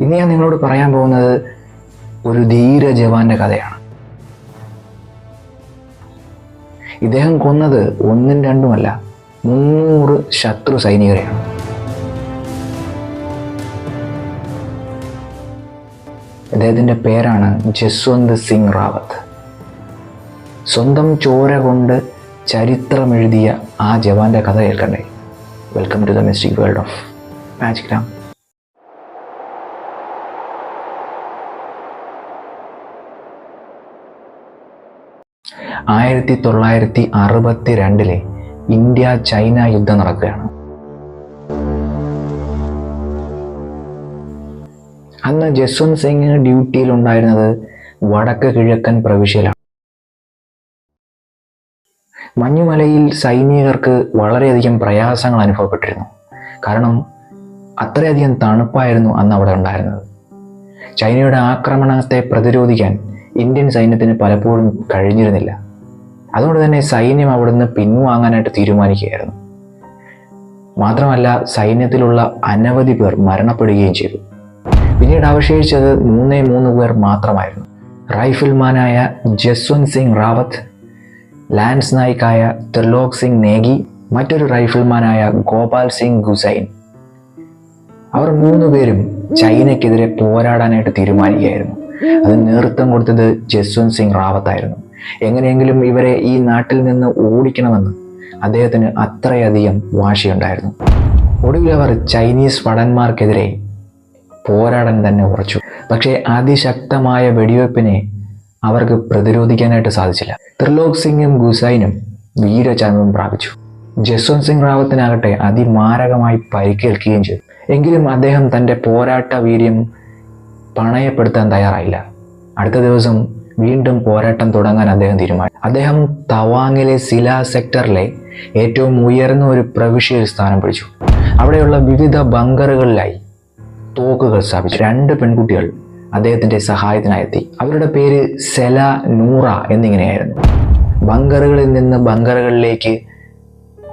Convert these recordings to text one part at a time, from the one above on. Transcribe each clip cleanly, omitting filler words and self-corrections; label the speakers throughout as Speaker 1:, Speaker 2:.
Speaker 1: ഇന്ന് ഞാൻ നിങ്ങളോട് പറയാൻ പോകുന്നത് ഒരു ധീര ജവാന്റെ കഥയാണ്. ഇദ്ദേഹം കൊന്നത് ഒന്നും രണ്ടുമല്ല 300 ശത്രു സൈനികരെയാണ്. അദ്ദേഹത്തിൻ്റെ പേരാണ് ജസ്വന്ത് സിംഗ് റാവത്ത്. സ്വന്തം ചോര കൊണ്ട് ചരിത്രമെഴുതിയ ആ ജവാന്റെ കഥ കേൾക്കണ്ടേ? Welcome to the mystic world of magic Ram. ആയിരത്തി 1962 ഇന്ത്യ ചൈന യുദ്ധം നടക്കുകയാണ്. അന്ന് ജസ്വന്ത് സിംഗ് ഡ്യൂട്ടിയിൽ ഉണ്ടായിരുന്നത് വടക്ക് കിഴക്കൻ പ്രവിശ്യയിലാണ്. മഞ്ഞുമലയിൽ സൈനികർക്ക് വളരെയധികം പ്രയാസങ്ങൾ അനുഭവപ്പെട്ടിരുന്നു. കാരണം അത്രയധികം തണുപ്പായിരുന്നു അന്ന് അവിടെ ഉണ്ടായിരുന്നത്. ചൈനയുടെ ആക്രമണത്തെ പ്രതിരോധിക്കാൻ ഇന്ത്യൻ സൈന്യത്തിന് പലപ്പോഴും കഴിഞ്ഞിരുന്നില്ല. അതുകൊണ്ട് തന്നെ സൈന്യം അവിടുന്ന് പിൻവാങ്ങാനായിട്ട് തീരുമാനിക്കുകയായിരുന്നു. മാത്രമല്ല, സൈന്യത്തിലുള്ള അനവധി പേർ മരണപ്പെടുകയും ചെയ്തു. പിന്നീട് അവശേഷിച്ചത് 3 പേർ മാത്രമായിരുന്നു. റൈഫിൾമാനായ ജസ്വന്ത് സിംഗ് റാവത്ത്, ലാൻസ് നായിക്കായ ത്രിലോക് സിംഗ് നേഗി, മറ്റൊരു റൈഫിൾമാനായ ഗോപാൽ സിംഗ് ഗുസൈൻ. അവർ 3 പേരും ചൈനയ്ക്കെതിരെ പോരാടാനായിട്ട് തീരുമാനിക്കുകയായിരുന്നു. അത് നേതൃത്വം കൊടുത്തത് ജസ്വന്ത് സിംഗ് റാവത്തായിരുന്നു. എങ്ങനെയെങ്കിലും ഇവരെ ഈ നാട്ടിൽ നിന്ന് ഓടിക്കണമെന്ന് അദ്ദേഹത്തിന് അത്രയധികം വാശിയുണ്ടായിരുന്നു. ഒടുവിൽ അവർ ചൈനീസ് ഭടന്മാർക്കെതിരെ പോരാടാൻ തന്നെ ഉറച്ചു. പക്ഷേ അതിശക്തമായ വെടിവെപ്പിനെ അവർക്ക് പ്രതിരോധിക്കാനായിട്ട് സാധിച്ചില്ല. ത്രിലോക് സിംഗും ഗുസൈനും വീരചരമം പ്രാപിച്ചു. ജസ്വന്ത് സിംഗ് റാവത്തിനാകട്ടെ അതിമാരകമായി പരിക്കേൽക്കുകയും ചെയ്തു. എങ്കിലും അദ്ദേഹം തൻ്റെ പോരാട്ട വീര്യം പണയപ്പെടുത്താൻ തയ്യാറായില്ല. അടുത്ത ദിവസം വീണ്ടും പോരാട്ടം തുടങ്ങാൻ അദ്ദേഹം തീരുമാനിച്ചു. അദ്ദേഹം തവാങ്ങിലെ സില സെക്ടറിലെ ഏറ്റവും ഉയർന്ന ഒരു പ്രവിശ്യയിൽ സ്ഥാനം പിടിച്ചു. അവിടെയുള്ള വിവിധ ബങ്കറുകളിലായി തോക്കുകൾ സ്ഥാപിച്ചു. 2 പെൺകുട്ടികൾ അദ്ദേഹത്തിൻ്റെ സഹായത്തിനായി എത്തി. അവരുടെ പേര് സെല, നൂറ എന്നിങ്ങനെയായിരുന്നു. ബങ്കറുകളിൽ നിന്ന് ബങ്കറുകളിലേക്ക്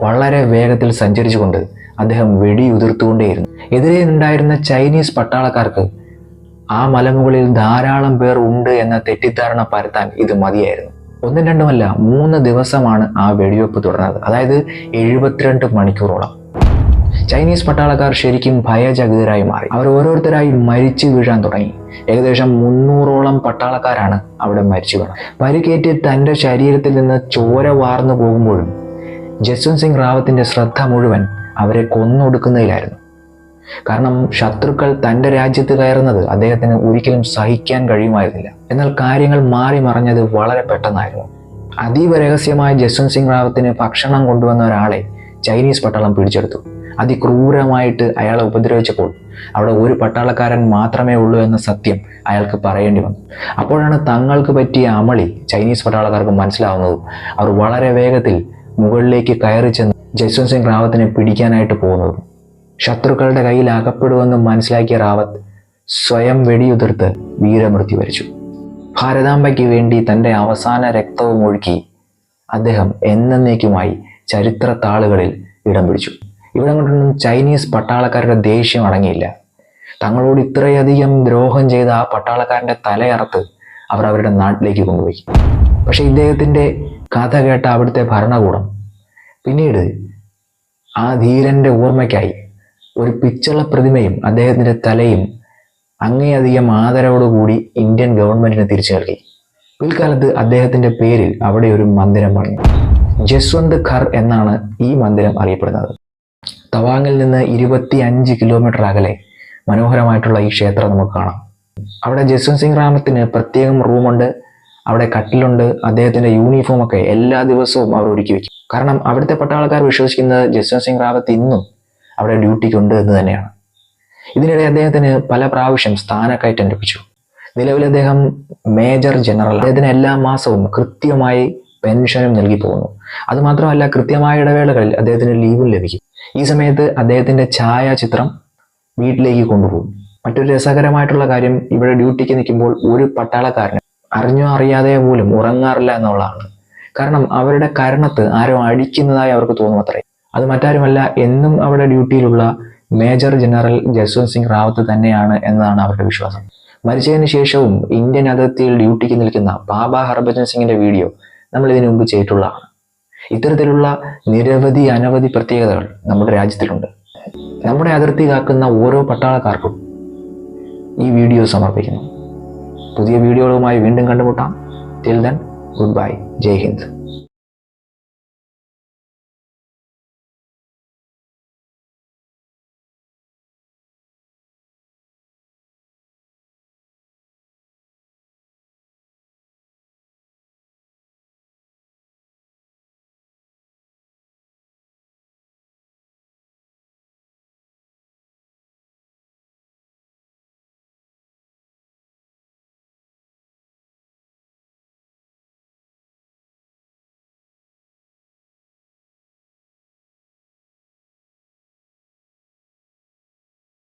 Speaker 1: വളരെ വേഗത്തിൽ സഞ്ചരിച്ചുകൊണ്ട് അദ്ദേഹം വെടിയുതിർത്തുകൊണ്ടേയിരുന്നു. എതിരെ ഉണ്ടായിരുന്ന ചൈനീസ് പട്ടാളക്കാർക്ക് ആ മലമുകളിൽ ധാരാളം പേർ ഉണ്ട് എന്ന തെറ്റിദ്ധാരണ പരത്താൻ ഇത് മതിയായിരുന്നു. 1 2മല്ല 3 ദിവസമാണ് ആ വെടിവെപ്പ് തുടർന്നത്. അതായത് 72 മണിക്കൂറോളം. ചൈനീസ് പട്ടാളക്കാർ ശരിക്കും ഭയചകിതരായി മാറി. അവർ ഓരോരുത്തരായി മരിച്ചു വീഴാൻ തുടങ്ങി. ഏകദേശം 300ഓളം പട്ടാളക്കാരാണ് അവിടെ മരിച്ചു വീണത്. പരിക്കേറ്റ് തൻ്റെ ശരീരത്തിൽ നിന്ന് ചോര വാർന്നു പോകുമ്പോഴും ജസ്വന്ത് സിംഗ് റാവത്തിന്റെ ശ്രദ്ധ മുഴുവൻ അവരെ കൊന്നൊടുക്കുന്നതിലായിരുന്നു. കാരണം ശത്രുക്കൾ തൻ്റെ രാജ്യത്ത് കയറുന്നത് അദ്ദേഹത്തിന് ഒരിക്കലും സഹിക്കാൻ കഴിയുമായിരുന്നില്ല. എന്നാൽ കാര്യങ്ങൾ മാറി മറിഞ്ഞത് വളരെ പെട്ടെന്നായിരുന്നു. അതീവ രഹസ്യമായ ജസ്വന്ത് സിംഗ് റാവത്തിന് ഭക്ഷണം കൊണ്ടുവന്ന ഒരാളെ ചൈനീസ് പട്ടാളം പിടിച്ചെടുത്തു. അതിക്രൂരമായിട്ട് അയാളെ ഉപദ്രവിച്ചപ്പോൾ അവിടെ ഒരു പട്ടാളക്കാരൻ മാത്രമേ ഉള്ളൂ എന്ന സത്യം അയാൾക്ക് പറയേണ്ടി വന്നു. അപ്പോഴാണ് തങ്ങൾക്ക് പറ്റിയ അമളി ചൈനീസ് പട്ടാളക്കാർക്ക് മനസ്സിലാവുന്നതും അവർ വളരെ വേഗത്തിൽ മുകളിലേക്ക് കയറി ചെന്ന് ജസ്വന്ത് സിംഗ് റാവത്തിനെ പിടിക്കാനായിട്ട് പോകുന്നതും. ശത്രുക്കളുടെ കയ്യിൽ അകപ്പെടുമെന്ന് മനസ്സിലാക്കിയ റാവത്ത് സ്വയം വെടിയുതിർത്ത് വീരമൃത്യു വരിച്ചു. ഭാരതാംബയ്ക്ക് വേണ്ടി തൻ്റെ അവസാന രക്തവും ഒഴുക്കി അദ്ദേഹം എന്നേക്കുമായി ചരിത്ര താളുകളിൽ ഇടം പിടിച്ചു. ഇവിടെ കൊണ്ടൊന്നും ചൈനീസ് പട്ടാളക്കാരുടെ ദേഷ്യം അടങ്ങിയില്ല. തങ്ങളോട് ഇത്രയധികം ദ്രോഹം ചെയ്ത ആ പട്ടാളക്കാരൻ്റെ തലയറുത്ത് അവർ അവരുടെ നാട്ടിലേക്ക് കൊണ്ടുപോയി. പക്ഷെ ഇദ്ദേഹത്തിൻ്റെ കഥ കേട്ട അവിടുത്തെ ഭരണകൂടം പിന്നീട് ആ ധീരന്റെ ഓർമ്മയ്ക്കായി ഒരു പിച്ചള പ്രതിമയും അദ്ദേഹത്തിൻ്റെ തലയും അങ്ങേയധികം ആദരവോടുകൂടി ഇന്ത്യൻ ഗവൺമെന്റിന് തിരിച്ചു നൽകി. പിൽക്കാലത്ത് അദ്ദേഹത്തിൻ്റെ പേരിൽ അവിടെ ഒരു മന്ദിരം പണിഞ്ഞു. ജസ്വന്ത് ഘർ എന്നാണ് ഈ മന്ദിരം അറിയപ്പെടുന്നത്. തവാങ്ങിൽ നിന്ന് 25 കിലോമീറ്റർ അകലെ മനോഹരമായിട്ടുള്ള ഈ ക്ഷേത്രം നമുക്ക് കാണാം. അവിടെ ജസ്വന്ത് സിംഗ് റാവത്തിന് പ്രത്യേകം റൂമുണ്ട്, അവിടെ കട്ടിലുണ്ട്, അദ്ദേഹത്തിൻ്റെ യൂണിഫോമൊക്കെ എല്ലാ ദിവസവും അവർ ഒരുക്കി വയ്ക്കും. കാരണം അവിടുത്തെ പട്ടാളക്കാർ വിശ്വസിക്കുന്നത് ജസ്വന്ത് സിംഗ് റാവത്ത് ഇന്നും അവിടെ ഡ്യൂട്ടിക്കുണ്ട് എന്ന് തന്നെയാണ്. ഇതിനിടെ അദ്ദേഹത്തിന് പല പ്രാവശ്യം സ്ഥാനക്കയറ്റം ലഭിച്ചു. നിലവിൽ അദ്ദേഹം മേജർ ജനറൽ. അദ്ദേഹത്തിന് എല്ലാ മാസവും കൃത്യമായി പെൻഷനും നൽകി പോകുന്നു. അതുമാത്രമല്ല, കൃത്യമായ ഇടവേളകളിൽ അദ്ദേഹത്തിന് ലീവും ലഭിക്കും. ഈ സമയത്ത് അദ്ദേഹത്തിൻ്റെ ഛായാചിത്രം വീട്ടിലേക്ക് കൊണ്ടുപോകും. മറ്റൊരു രസകരമായിട്ടുള്ള കാര്യം, ഇവിടെ ഡ്യൂട്ടിക്ക് നിൽക്കുമ്പോൾ ഒരു പട്ടാളക്കാരന് അറിഞ്ഞോ അറിയാതെയോ പോലും ഉറങ്ങാറില്ല എന്നുള്ളതാണ്. കാരണം അവരുടെ കരണത്ത് ആരോ അടിക്കുന്നതായി അവർക്ക് തോന്നും അത്രേ. അത് മറ്റാരുമല്ല, എന്നും അവിടെ ഡ്യൂട്ടിയിലുള്ള മേജർ ജനറൽ ജസ്വന്ത് സിംഗ് റാവത്ത് തന്നെയാണ് എന്നതാണ് അവരുടെ വിശ്വാസം. മരിച്ചതിന് ശേഷവും ഇന്ത്യൻ അതിർത്തിയിൽ ഡ്യൂട്ടിക്ക് നിൽക്കുന്ന ബാബ ഹർഭജൻ സിംഗിന്റെ വീഡിയോ നമ്മൾ ഇതിനു മുമ്പ് ചെയ്തിട്ടുള്ളതാണ്. ഇത്തരത്തിലുള്ള അനവധി പ്രത്യേകതകൾ നമ്മുടെ രാജ്യത്തിലുണ്ട്. നമ്മുടെ അതിർത്തി കാക്കുന്ന ഓരോ പട്ടാളക്കാർക്കും ഈ വീഡിയോ സമർപ്പിക്കുന്നു. പുതിയ വീഡിയോകളുമായി വീണ്ടും കണ്ടുമുട്ടാം. Till then, good bye. Jai Hind.